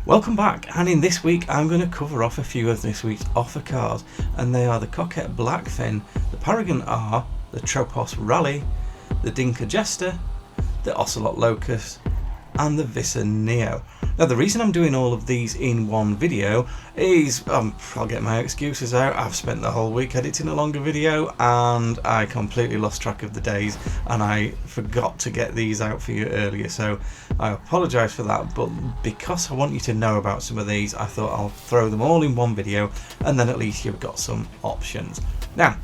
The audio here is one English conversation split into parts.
Welcome back, and in this week I'm going to cover off a few of this week's offer cars, and they are the Coquette Blackfin, the Paragon R, the Tropos Rally, the Dinka Jester, the Ocelot Locust, and the Visser Neo. Now the reason I'm doing all of these in one video is, I'll get my excuses out, I've spent the whole week editing a longer video and I completely lost track of the days and I forgot to get these out for you earlier, so I apologise for that, but because I want you to know about some of these, I thought I'll throw them all in one video and then at least you've got some options. Now,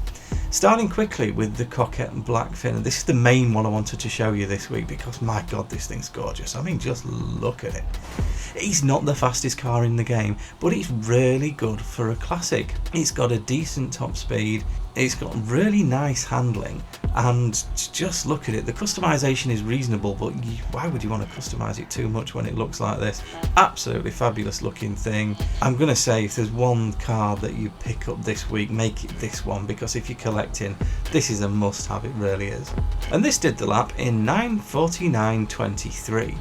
starting quickly with the Coquette Blackfin, and this is the main one I wanted to show you this week because my god, this thing's gorgeous. I mean, just look at it. It's not the fastest car in the game, but it's really good for a classic. It's got a decent top speed, it's got really nice handling, and just look at it. The customization is reasonable, but why would you want to customize it too much when it looks like this? Absolutely fabulous looking thing. I'm going to say if there's one car that you pick up this week, make it this one, because if you're collecting, this is a must have, it really is. And this did the lap in 9:49.23.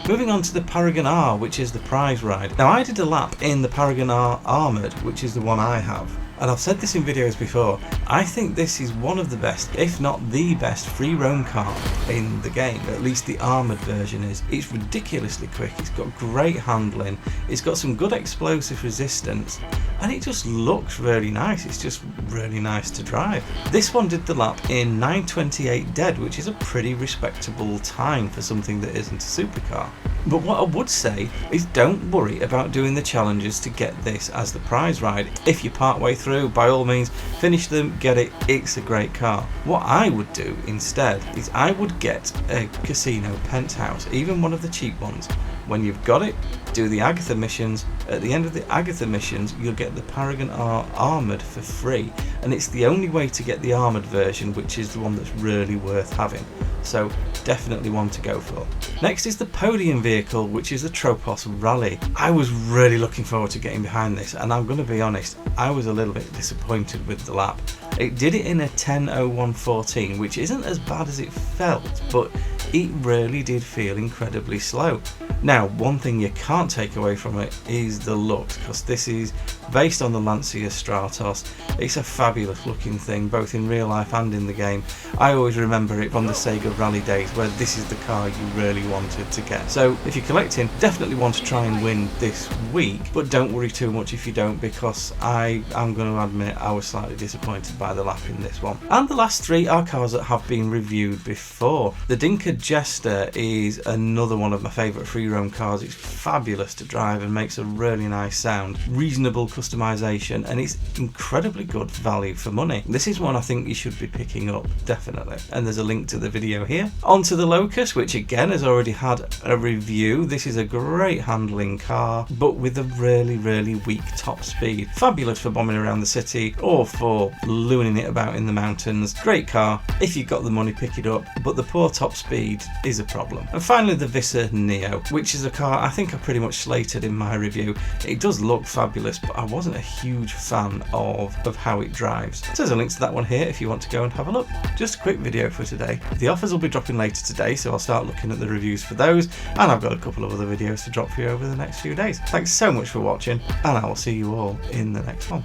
Moving on to the Paragon R, which is the prize ride. Now I did a lap in the Paragon R Armoured, which is the one I have. And I've said this in videos before, I think this is one of the best, if not the best, free roam car in the game. At least the armoured version is. It's ridiculously quick, it's got great handling, it's got some good explosive resistance, and it just looks really nice. It's just really nice to drive. This one did the lap in 9:28 dead, which is a pretty respectable time for something that isn't a supercar. But what I would say is don't worry about doing the challenges to get this as the prize ride. If you part way through, by all means finish them, get it, it's a great car. What I would do instead is I would get a Casino.Penthouse, even one of the cheap ones. When you've got it, do the Agatha missions. At the end of the Agatha missions, you'll get the Paragon R Armoured for free, and it's the only way to get the armoured version, which is the one that's really worth having. So definitely one to go for. Next is the podium vehicle, which is the Tropos Rally. I was really looking forward to getting behind this, and I'm going to be honest, I was a little bit disappointed with the lap. It did it in a 10:01.14, which isn't as bad as it felt, but it really did feel incredibly slow. Now, one thing you can't take away from it is the looks, because this is based on the Lancia Stratos. It's a fabulous looking thing, both in real life and in the game. I always remember it from the Sega Rally days, where this is the car you really wanted to get. So if you're collecting, definitely want to try and win this week, but don't worry too much if you don't, because I'm going to admit I was slightly disappointed by the lap in this one. And the last three are cars that have been reviewed before. The Dinka Jester is another one of my favourite free roam cars. It's fabulous to drive and makes a really nice sound, reasonable customization, and it's incredibly good value for money. This is one I think you should be picking up, definitely, and there's a link to the video here. On to the Locus, which again has already had a review. This is a great handling car, but with a really weak top speed. Fabulous for bombing around the city or for looning it about in the mountains. Great car, if you've got the money, pick it up, but the poor top speed is a problem. And finally the Visser Neo, which is a car I think I pretty much slated in my review. It does look fabulous, but I wasn't a huge fan of how it drives. So there's a link to that one here if you want to go and have a look. Just a quick video for today. The offers will be dropping later today, so I'll start looking at the reviews for those, and I've got a couple of other videos to drop for you over the next few days. Thanks so much for watching, and I will see you all in the next one.